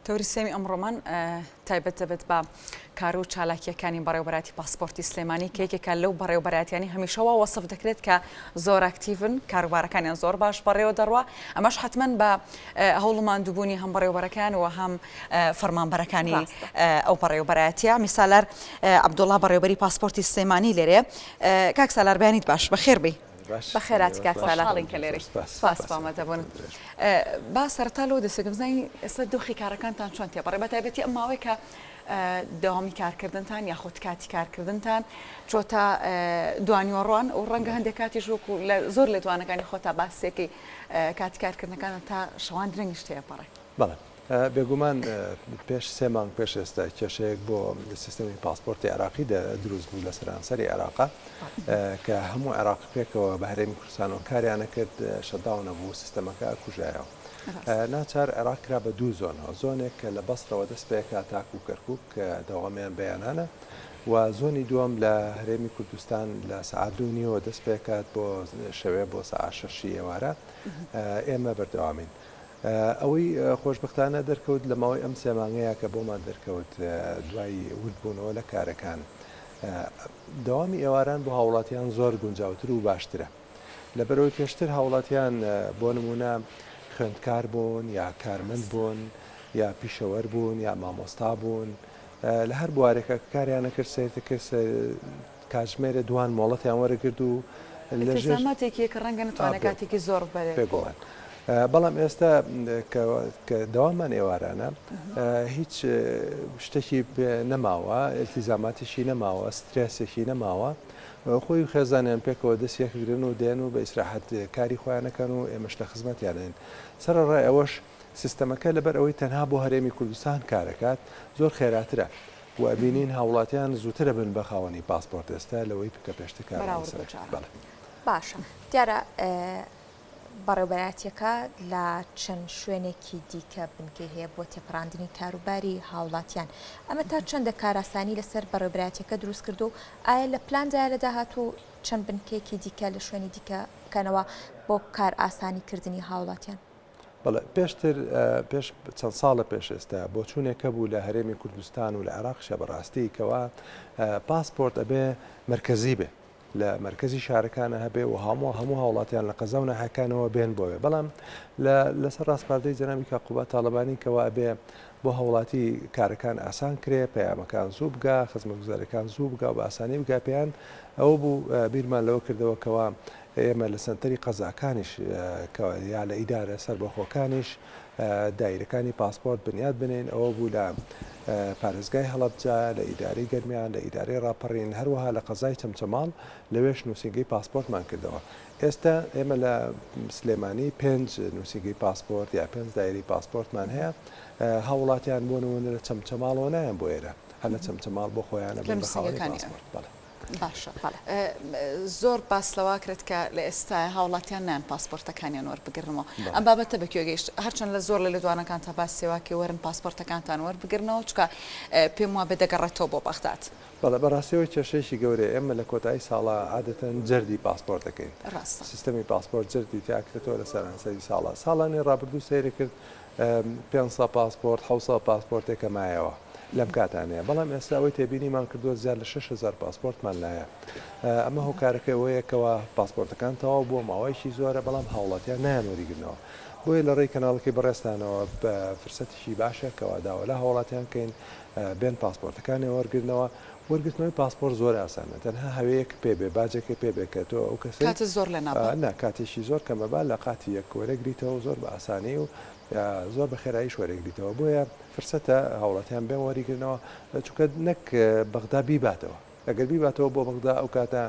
تەوری سێمی ئەمڕۆمان تایبەت دەبێت بە کار و چالاکیەکانی بەڕێوەبەراتی پاسپۆرتی سلێمانی کێکێکە لەو بەڕێوەبەراتیانی هەمیشەوە وەسف دەکرێت کە زۆر ئاکتیڤن، کاروبارەکانیان زۆر باش بەڕێوە دەڕوا. ئەمەش حتمەن بە هەوڵماندووبوونی هەم بەڕێوەبەرەکان و هەم فەرمانبەرەکانی ئەو بەڕێوەبەراتیە. میسالار عەبدوڵڵا بەڕێوەبەری پاسپۆرتی سلێمانی لێرەیە. کاک سالار بەیانیت باش بەخێر بێ. بەخێراتی کاک سالار کە لێرەی سپاس بامەتەبوون. با سەرەتا لەوە دەسێگم بزانین ئێستا دۆخی کارەکانتان چۆن تێپەڕێ بە تایبەتی ئەم ماوەی کە داوامی کارکردنتان یاخود کاتی کارکردنتان چۆتە دوانیوەڕوان و ڕەنگە هەندێک کاتیش وەکو لە زۆر لە توانەکانی خۆتا باسێکی کاتی کارکردنەکانە تا شەوان درەنگیش تێپەڕێ. بەڵێ بێگومان پێش 3 مانگ پێش ئێستا کێشەیەک بۆ سیستەمی پاسپۆرتی عێراقی دروست بوو لە سەرانسەری عێراقا کە هەموو عێراق پێکەوە بە هەرێمی کوردستان و کاریانە کرد شەداون نەبوو سیستەمەکە کوژایەوە. ناچار عێراق کرا بە دوو زۆنەوە، زۆنێک کە لە بەسڕەوە دەست پێکات تاک و کەرکووک کە دەوڵەمیان بەیانانە و زۆنی دووەم لە هەرێمی کوردستان لە سەعات 2:30 دەست پێکات بۆ شەوێ بۆ سەعات 6 ئێوارە ئێمە بەردەوامین. ئەوەی خۆشبختانە دەرکەوت لە ماوەی ئەم 3 مانگەیە کە بۆمان دەرکەوت دوای وردبوونەوە لە کارەکان دەوامی ئێواران بۆ هاوڵاتیان زۆر گونجاوتر و باشترە. لەبەرەوەی پێشتر هاوڵاتیان بۆ نمونە خوێندکار بوون یا کارمەند بوون یا پیشەوەر بوون یا مامۆستا بوون لە هەر بوارێکە کاریانە کرد سێتەکرد کاتژمێرە دوان مۆڵەتیان وەرەگرت و لەژێماتێکی کە ڕەنگە نتوانێت کاتێکی زۆر بێگوڵان. بەڵام ئێستا کە دەوامان ئێوارانە هیچ شتێکی نەماوە، ئیلتیزاماتیشی نەماوە، سترێسێکی نەماوە، خۆی خێزانیان پێکەوە دەستیەکگرن و دێن و بە ئیسراحەت کاری خۆیانەکەن و ئێمەش لە خزمەتیانین. سەرەڕای ئەوەش سیستەمەکە لەبەر ئەوەی تەنها بۆ هەرێمی کوردستان کارەکات زۆر خێراترە و ئەبینین هاوڵاتیان زووترە بن بە خاوەنی پاسپۆرت ئێستا لەوەی بکە پێشتر کار. باشە دیارە بەڕێوەبەراتیەکە لە چەند شوێنێکی دیکە بنکەی هەیە بۆ تێپەڕاندنی کاروباری هاوڵاتیان. ئەمە تا چەندە کاراسانی لەسەر بەڕێوەبەراتیەکە دروست کردو و ئایا لە پلاندا لە داهاتوو چەند بنکەیەکی دیکە لە شوێنی دیکە بکەنەوە بۆ کار ئاسانیکردنی هاوڵاتیان؟ بەڵێ پێشتر پێش چەند ساڵە پێش ئێستا بۆ چوونێکە بوو لە هەرێمی کوردستان و لە عێراقشە بەڕاستی کەوا پاسپۆرت ئەبێ مرکزی بێ لە مرکزی شارەکانە هەبێ و هەموو هاوڵاتیان لە قەزە و ناحەکانەوە بێن بۆوێ. بەڵام لەسەر ڕاستپاردەی جەنابی کاقوبات تاڵەبانی کەوا ئەبێ بۆ هاوڵاتی کارەکان ئاسان کرێ، پەیامەکان زوو بگا، خزمەتگوزاریەکان زوو بگا و بە ئاسانی بگا پێیان. ئەوە بوو بیرمان لەوە کردەوە کەوا ئێمە لە سنتەری قەزاکانیش یا لە ئیدارە سەربەخۆکانیش دایرەکانی پاسپۆرت بنیاد بنین. ئەوە بوو لە پارێزگای هەڵەبجە، لە ئیدارەی گەرمیان، لە ئیدارەی ڕاپەڕین، هەروەها لە قەزای چەمچەماڵ لەوێش نووسینگەی پاسپۆرتمان کردەوە. ئێستا ئێمە لە سلێمانی 5 نووسینگەی پاسپۆرت یا 5 دایری پاسپۆرتمان هەیە. هاوڵاتیان بۆ نمونە لە چەمچەماڵەوە نایان بۆ ئێرە، هەر لە چەمچەماڵ بۆ خۆیانە بن بە خاوەنی پاسپۆرت. باشە زۆر باسلەوا کرد کە لە ئێستا هاوڵاتیان نان پاسپۆرتەکانیان وەربگرنەوە. ئەم بابەتە بەکوێ گەیشت؟ هەرچەند لە زۆر لە لێدوانەکان تا باس سێواکی وەرن پاسپۆرتەکانتان وەربگرنەوە چکە پێم وابێ دەگەڕێتەوە بۆ بەغداد. بەڵێ بەڕاستیەوەی کێشەیەکی گەورەیە. ئێمە لە کۆتایی ساڵە عادەتەن جەردی پاسپۆرت دەکەین. سیستەمی پاسپۆرت جەردی تیاکرێتەوە لە سەرانسەری ساڵە. ساڵانی ڕابردوو سەیرە کرد 500 پاسپۆرت 700 پاسپۆرتێکە مایەوە لەم کاتانەیە. بەڵام ئێستا ئەوەی تێبینیمان کردووە زیاد لە 6000 پاسپۆرتمان لایە. ئەمە هۆکارەکە ئەوەیەکەوە پاسپۆرتەکان تەواو بۆ ماوەیەکی زۆرە بەڵام هاوڵاتیان نایان وەریگرنەوە. بۆیە لە ڕێی کەناڵەکەی بەڕێستانەوە بە فرسەتیشی باشە کەوا داوا لە هاوڵاتیان کەین بێن پاسپۆرتەکانی وەرگرتنەوە. وەرگرتنەوەی پاسپۆرت زۆر ئاسانە، تەنها هەوەیەک پێبێ باجێکی پێبێکێتەوە ئەو کەسێ کاتە زۆر لە نا کاتێکی زۆر کەمەبا لە قاتی یەک وەرەگریتەوە زۆر بە ئاسانی و زۆر بە خێراییش وەرەگریتەوە. بۆیە فرسەتە هاوڵاتیان بێن وەریگرنەوە چونکە نەک بەغدا بیباتەوە. ئەگەر بیباتەوە بۆ بەغدا ئەو کاتە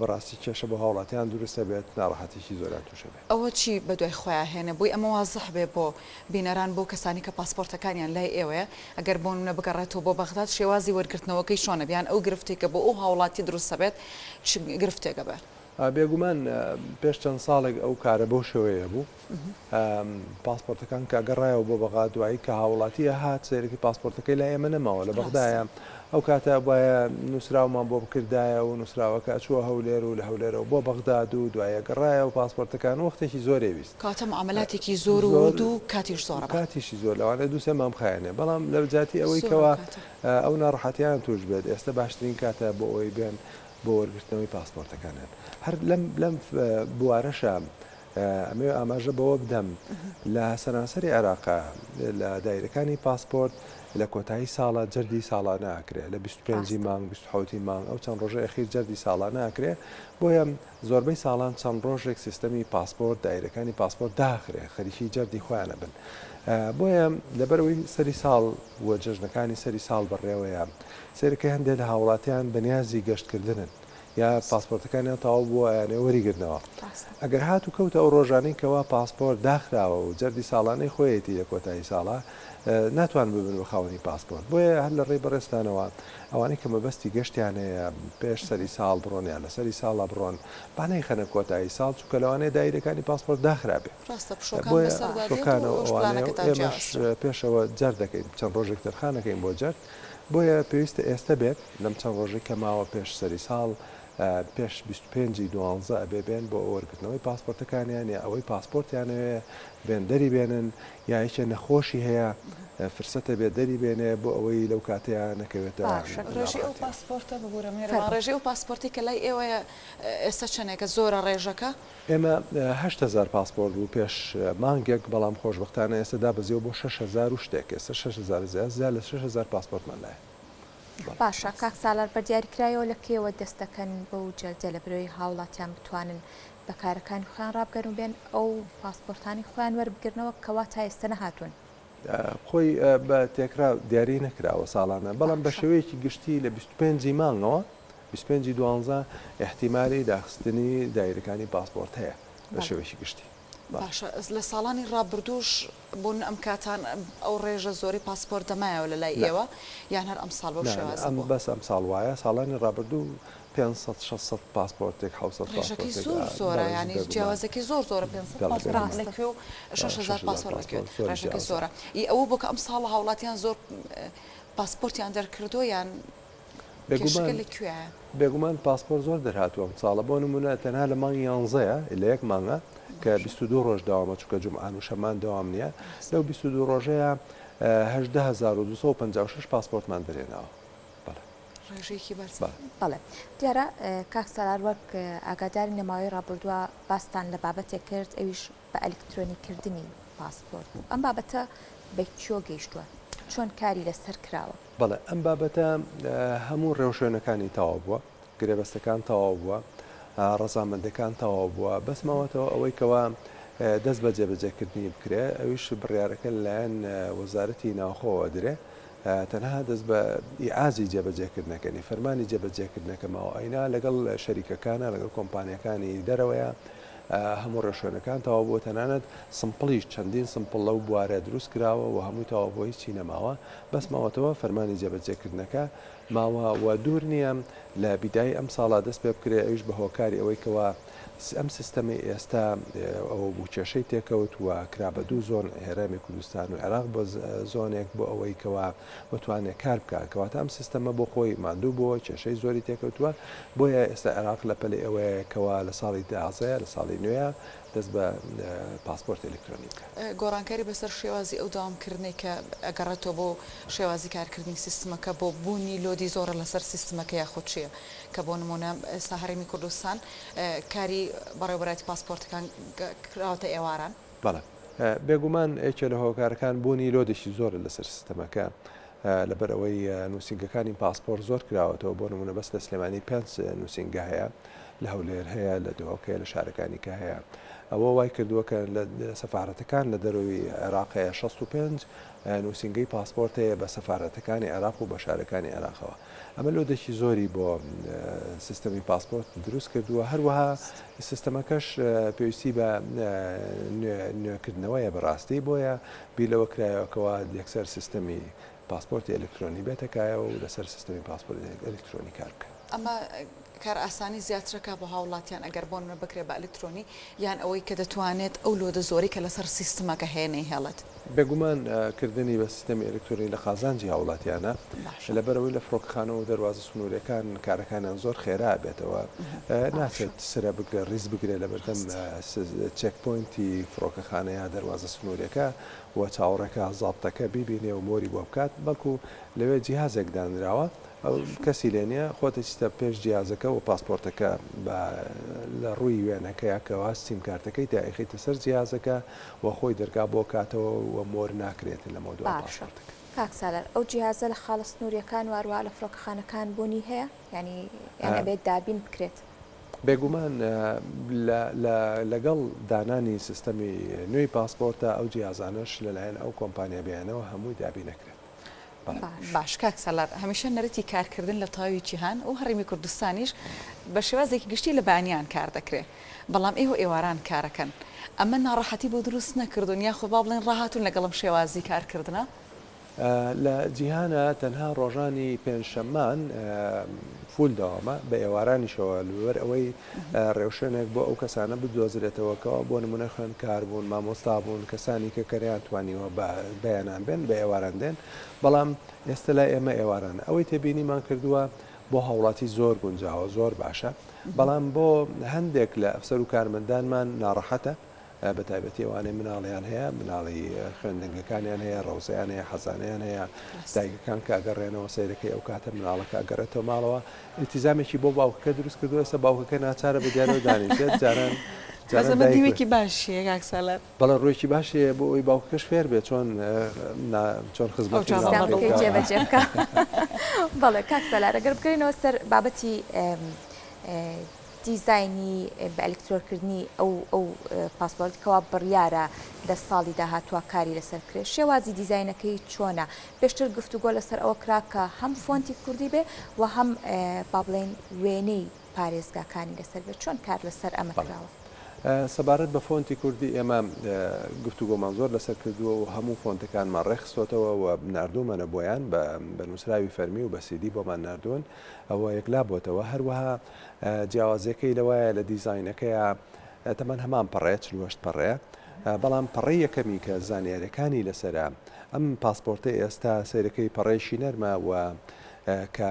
بەڕاستی کێشە بۆ هاوڵاتیان دروستە بێت، ناڕەحەتێکی زۆران تووشە بێت. ئەوە چی بەدوای خۆیان هێنە بووی ئەمە وازح بێ بۆ بینەران بۆ کەسانی کە پاسپۆرتەکانیان لای ئێوەیە ئەگەر بۆ نمونە بگەڕێتەوە بۆ بەغداد شێوازی وەرگرتنەوەکەی شۆنە بیان ئەو گرفتێکە بۆ ئەو هاوڵاتی دروستە بێت چ گرفتێکە بێت؟ بێگومان پێش چەند ساڵێک ئەو کارە بەو شێوەیە بوو پاسپۆرتەکان کە گەڕایەوە بۆ بەغا دوایی کە هاوڵاتیە هات سێرەکی پاسپۆرتەکەی لای ئێمە نەماوە لە بەغدایە ئەو کاتە وایە نووسراومان بۆ بکردایە و نووسراوەکە چووە هەولێر و لە هەولێرەوە بۆ بەغداد و دوایە گەڕایە و پاسپۆرتەکان وەختێکی زۆرێ ویست کاتە معاملاتێکی زۆر و کاتیش زۆرە کاتیشی زۆر لەوانە دووسێ مام خایێنێ بەڵام لە جاتی ئەوەی کەەوە ئەو ناڕەحەتیان توش بێت ئێستا باشترین کاتە بۆ ئەوەی بێن بۆ وەرگرتنەوەی پاسپۆرتەکانیان هەر لەم بوارەشە ئەمێ ئاماژە بەوە بدەم لە سەرانسەری عێراقا لە دایرەکانی پاسپۆرت لە کۆتایی ساڵە جەردی ساڵانە ناکرێت لە 25 مانگ 26 مانگ ئەو چەند ڕۆژە ئەخیر جەردی ساڵانە ناکرێت بۆیە زۆربەی ساڵان چەند ڕۆژێک سیستەمی پاسپۆرت دایرەکانی پاسپۆرت داخرێت خەریکی جەردی خۆیانە بن بۆیە لەبەرەوەی سەری ساڵ وە جەژنەکانی سەری ساڵ بەڕێوەیە سەرەکەی هەندێک لە هاوڵاتیان بەنیازی گەشتکردنن یا پاسپۆرتەکانیان تەواو بووە یانێ وەریگرنەوە ئەگەر هات و کەوتە ئەو ڕۆژانەی کەوا پاسپۆرت داخراوە و جەردی ساڵانەی خۆیەتی لە کۆتایی ساڵە ناتوان ببن بە خاوەنی پاسپۆرت بۆیە هەر لە ڕێی بەڕێستانەوە ئەوانەی کە مەبەستی گەشتیانەیە پێش سەری ساڵ بڕۆنیان لە سەری ساڵە بڕۆن بانەی خەنە کۆتایی ساڵ چووکە لەوانەیە دایرەکانی پاسپۆرت داخرابێ ئێمەش پێشەوە جەر دەکەین چەند ڕۆژێک دەرخانەکەین بۆ جەرد بۆیە پێویستە ئێستا بێت لەم چەند ڕۆژێک کە ماوە پێش سەری ساڵ پێش 25 ئەبێ بێن بۆ وەرگرتنەوەی پاسپۆرتەکانیان یا ئەوەی پاسپۆرتیانەوێ بێن دەری بێنن یا هیچە نەخۆشی هەیە فرسەتە بێت دەری بێنێ بۆ ئەوەی لەو کاتەیە نەکەوێتە ڕێژی ئەو پاسپۆرتە ببوورە ڕێژی ئەو پاسپۆرتی کە لای ئێوەیە ئێستا چەندێکە زۆرە ڕێژەکە ئێمە 8,000 پاسپۆرت بوو پێش مانگێک بەڵام خۆشبەختانە ئێستا دابەزیەوە بۆ 6,000 و شتێک ئێستا 6,000 زیاد لە 6,000 پاسپۆرتمان لایە باشە کاک سالار بەردیاریکرایەوە لە کێوە دەستەکەن بە و جەردە لە برۆی هاوڵاتیان بتوانن بە کارەکانی خۆیان ڕابگەن بێن ئەو پاسپۆرتانی خۆیان وەربگرنەوە کەوا تا ئێستا نەهاتوون خۆی بە تێکرا دیاری نەکراوە ساڵانە بەڵام بە شێوەیەکی گشتی لە 25 مانگەوە 25 احتیمالی داخستنی دایرەکانی پاسپۆرت هەیە بە شێوەیەکی گشتی باشە لە ساڵانی ڕابردوش بوون ئەم کاتان ئەو ڕێژە زۆری پاسپۆرت دەمایەوە لە لای ئێوە یان هەر ئەم ساڵ بەو شێوازە بەس ئەم ساڵ وایە ساڵانی ڕابردوو 500 پاسپۆرتێک 600 زۆر زۆرە ینی جیاوازێکی زۆر زۆرە 6,000 پاسپۆرت ڕێژەکە زۆرە ئەوە بۆ کە ئەم ساڵ هاوڵاتیان زۆر پاسپۆرتیان دەرکردو یان بێگومان پاسپۆرت زۆر دەرهاتووە ساڵە بۆ نمونە تەنها لە مانگی 11 لە یەک مانگە کە 22 ڕۆژ داوامە چووکە جمعان و شەمان داوام نییە لەو 22 ڕۆژەیە 18,256 پاسپۆرتمان دەرێنەوە بەڵێ دیارە کاک سالار وەک ئاگاداری نەماوەی ڕابردووە باستان لە بابەتێک کرد ئەویش بە ئەلکترۆنیکردنی پاسپۆرت بوو ئەم بابەتە بە چۆ گەیشتووە چۆن کاری لەسەر کراوە بەڵێ ئەم بابەتە هەموو ڕێوشوێنەکانی تەواو بووە گرێبەستەکان تەواو بووە ڕەزامەندەکان تەواو بووە بەسمەوەتەوە ئەوەی کەوا دەست بە جێبەجێکردنی بکرێ ئەویش بڕیارەکە لایەن وەزارەتی ناوخۆوە درێ تەنها دەست بە ئیعازی جێبەجێکردنەکەنی فەرمانی جێبەجێکردنەکە ماوە ئەینا لەگەڵ شەریکەکانە لەگەڵ کۆمپانیەکانی دەرەوەیە هەموو ڕێشوێنەکان تەواو بۆ تەنانەت سمپڵیش چەندین سمپڵ لەو بوارە دروست کراوە و هەمووی تەواو بۆ هیچی نەماوە بەس ماوەتەوە فەرمانی جێبەجێکردنەکە ماوە و دوور نییە لە بیدای ئەم ساڵا دەست پێ بکرێ ئەویش بە هۆکاری ئەوەی کەوا ئەم سیستەمی ئێستا ئەوە بوو کێشەی تێکەوت و کرا بە دوو زۆن هێرانی کوردستان و عێراق بۆ زۆنێک بۆ ئەوەی کەوا بتوانێت کار بکات کەواتە ئەم سیستەمە بۆ خۆی ماندوو بۆ کێشەی زۆری تێکەوتووە بۆیە ئێستا عێراق لە پەلی ئەوەیە کەوا لە ساڵی دازەیە لە ساڵی نوێە دەست بە پاسپۆرت ئەلکترۆنیک گۆڕانکاری بەسەر شێوازی ئەو داوامکردنی کە ئەگەڕێتەوە بۆ شێوازی کارکردنی سیستمەکە بۆ بوونی لۆدی زۆرە لەسەر سیستمەکە یاخود چییە کە بۆ نمونە ئێستا هەرێمی کوردستان کاری بەڕێوەبەتی پاسپۆرتەکان کراوەتە ئێواران بەڵێ بێگومان ئێکێ لە هۆکارەکان بوونی لۆدێکی زۆرە لەسەر سیستەمەکە لەبەر ئەوەی نووسینگەکانی پاسپۆرت زۆر کراوەتەوە بۆ نمونە بەس لە سلێمانی 5 نووسینگە هەیە لە هەولێر هەیە لە دۆکەیە لە شارەکانی کە هەیە ئەوە وای کردووە کە لە سەفارەتەکان لە دەروی عێراقەیە 65 نووسینگەی پاسپۆرت هەیە بە سەفارەتەکانی عێراق و بە شارەکانی عێراقەوە ئەمە لۆدێکی زۆری بۆ سیستەمی پاسپۆرت دروست کردووە هەروەها سیستەمەکەش پێویستی بە نوێکردنەوەیە بەڕاستی بۆیە بیلەوە کرایەوەکەوە یەکسەر سیستەمی پاسپۆرتی ئەلکترۆنی بێتەکایە و لەسەر سیستەمی پاسپۆرت ئەلکترۆنی کار بکە ئەمە کار ئاسانی زیاترەکە بۆ هاوڵاتیان ئەگەر بۆن بکرێ بە ئەلکترۆنی یان ئەوەی کە دەتوانێت ئەو لۆدە زۆری کە لەسەر سیستمەکە هێنەی هێڵێت بێگومان کردنی بە سیستەمی ئەلکترۆنی لە قازانجی هاوڵاتیانە لەبەرەوەی لە فڕۆکخانە و دەواازە سنوورەکان کارەکانیان زۆر خێرا بێتەوە ناچێت سرە بگرێ ڕیز بگرێت لە بەردەم چێکپۆینتی فڕۆکەخانەیە دەواازە سنوورەکە و چاوەڕێکە زابتەکە بیبینێ و مۆری بۆ بکات بەڵکو لەوێ جیهازێک دانراوە کەسی لێنە خۆتە چتە پێش جیازەکە و پاسپۆرتەکە لە ڕووی وێنەکەیە کەوا سیم کارتەکەی داخیتە سەر جیازەکە و خۆی دەرگا بۆ کاتەوە و مۆر ناکرێت لە مۆدو پاسپۆرتەکە. کاکسالەر ئەو جیهازە لە خاڵە سنووریەکان وارووا لە فڕۆکەخانەکان بوونی هەیە ینی ئەبێت دابین بکرێت. بێگومان لەگەڵ دانانی سیستەمی نوێی پاسپۆرتە ئەو جیازانش لەلایەن ئەو کۆمپانیا بیانەوە هەمووی دابی نەکرێت. باش کاک سەلار هەمیشە نەرەتی کارکردن لە تاوی جیهان و هەڕێمی کوردستانیش بە شێوازێکی گشتی لە بانیان کار دەکرێت بەڵام ئێواران کارەکەن ئەمە ناڕەحەتی بۆ دروست نەکردون یاخۆ با بڵێن ڕاهاتون لەگەڵم شێوازی کارکردنە لە جیهانە تەنها ڕۆژانی پێنجشەممان فول داوامە بە ئێوارانیشەوە لەوەر ئەوەی ڕێوشێنێک بۆ ئەو کەسانە بدۆزرێتەوەکەەوە بۆ نمونە خوێندکار بوون مامۆستا بوون کەسانی کە کەریان توانیوە بەیانان بێن بە ئێواران دێن بەڵام ئێستا لای ئێمە ئێوارانە ئەوەی تێبینیمان کردووە بۆ هاوڵاتی زۆر گونجاوە زۆر باشە بەڵام بۆ هەندێک لە ئەفسەر و کارمەندانمان ناڕەحەتە بە تایبەتی ئەوانەی مناڵیان هەیە مناڵی خوێندنگەکانیان هەیە ڕۆزیان هەیە حەزانیان هەیە دایکەکان کاگەڕێنەوە سیرەکەی ئەو کاتە مناڵەکە ئەگەڕێتەوە ماڵەوە ئیلتیزامێکی بۆ باوکەکە دروست کردو ئێستا باوکەکە ناچارە بەدیانەوە دانیشێت جاران دیوێکی باشیە کاکسەلەر بەڵە ڕۆیکی باشەیە بۆ ئەوی باوکەکەش فێر بێت چۆن خزمەتی جێبەجێ بکە. بەڵێ کاکسەلار ئەگەر بگەینەوە سەر بابەتی دیزایانی بە ئەلکترۆکردنی ئەو پاسپۆرتکەوا بڕیارە لە ساڵی داهاتوە کاری لەسەر کرێ شێوازی دیزاینەکەی چۆنە پێشتر گفتوگۆ لەسەر ئەوە کراکە هەم فۆنتی کوردی بێ و هەم با بڵێن وێنەی پارێزگاکانی لەسەر بێت چۆن کار لەسەر ئەمە کراوە. سەبارەت بە فۆنتی کوردی ئێمە گفتوگۆمان زۆر لەسەر کردووە و هەموو فۆنتەکانمان ڕێخستۆتەوە و نردومەنە بۆیان بە نووسراوی فەرمی و بە سیدی بۆمان نردوون ئەوە یەکلا بۆتەوە هەروەها جیاوازەکەی لەوایە لە دیزاینەکەیە تەمان هەمان پەڕێت چلوەشت پەڕەیە بەڵام پەڕی یەکەمی کە زانیاریەکانی لەسرە ئەم پاسپۆرتە ئێستا سیرەکەی پەڕێشی نەرمە و کە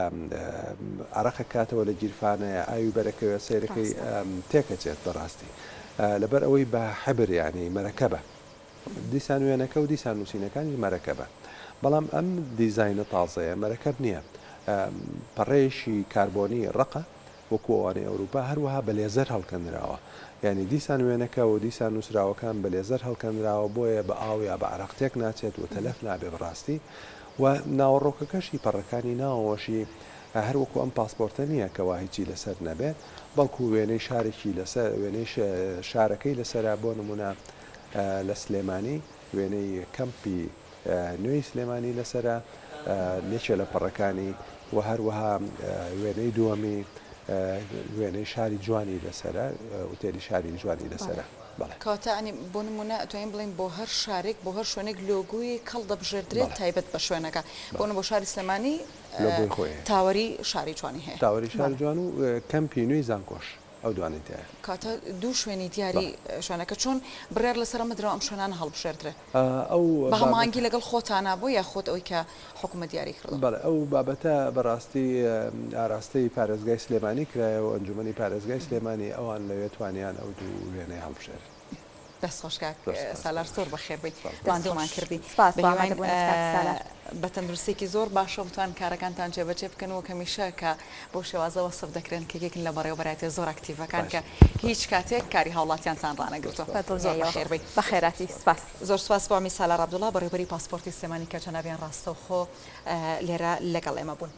عرەقە کاتەوە لە گیرفانەیە ئاوی بەرەکەوێت سیرەکەی تێکەچێت بەڕاستی لەبەر ئەوەی بە حەبریانی مەرەکەبە دیسان وێنەکە و دیسان نووسینەکانی مەرەکەبە بەڵام ئەم دیزاینە تازەیە مەرەکەب نییە پەڕێشی کاربۆنی ڕقە وەکووانەی ئەوروپا هەروەها بە لێزەر هەڵکەنراوە یعنی دیسان وێنەکە و دیسان نووسراوەکان بە لێزەر هەڵکەنراوە بۆیە بە ئاو یا بە عرەقتێک ناچێت و تەلەف نابێ بڕاستی و ناوەڕۆکەکەشی پەڕەکانی ناوەشی هەروەکو ئەم پاسپۆرتە نییە کەوا هیچی لەسەر نەبێت بەڵکو وێنەی شارێکی لەسەر وێنەی شارەکەی لەسرە بۆ نمونە لە سلێمانی وێنەی کەمپی نوێی سلێمانی لەسرە نێچە لە پەڕەکانی و هەروەها وێنەی دووەمی وێنەی شاری جوانی لەسرە وتێلی شاری جوانی لەسرە کاتانی بۆ نمونە ئەتوانین بڵین بۆ هەر شارێک بۆ هەر شوێنێک لۆگوی کەڵ دەبژێردرێت تایبەت بە شوێنەکە بۆنە بۆ شاری سلێمانی تاوەری شاری جوانی هەیە تاوەری شاری جوان و کەمپی نوێی زانکۆش ئەو دوانێت کاتە دوو شوێنی دیاری شوێنەکە چۆن بڕێر لەسەر مدرەوە ئەم شوێنان هەڵبژێردرێ ئەو بە هەمانگی لەگەڵ خۆتانە بۆ یا خۆت ئەوی کە حکوومەت دیاری کردن بەڵێ ئەو بابەتە بەڕاستی ئاراستەی پارێزگای سلێمانی کرایەوە ئەنجومەنی پارێزگای سلێمانی ئەوان لەوێ توانیان ئەو دوو وێنەی هەڵبژێر دەست خۆشکە سالار زۆر بەخێر بیت باندۆمان کردی بە تەندروستێکی زۆر باشە بتوان کارەکانتان جێبەجێ بکەنەوە کەمیشە کە بۆ شێوازەوە سف دەکرێن کە یەکن لە بەڕێوەبەرایەتی زۆر ئاکتیڤەکان کە هیچ کاتێک کاری هاوڵاتیانتان ڕانەگرتووە زۆر بەخێر بیت بەخێراتی سپاس زۆر سپاس بۆ میسالار عەبدوڵڵا بەڕێوەبەری پاسپۆرتی سلێمانی کە جەنابیان ڕاستەوخۆ لێرە لەگەڵ ئێمە بوون.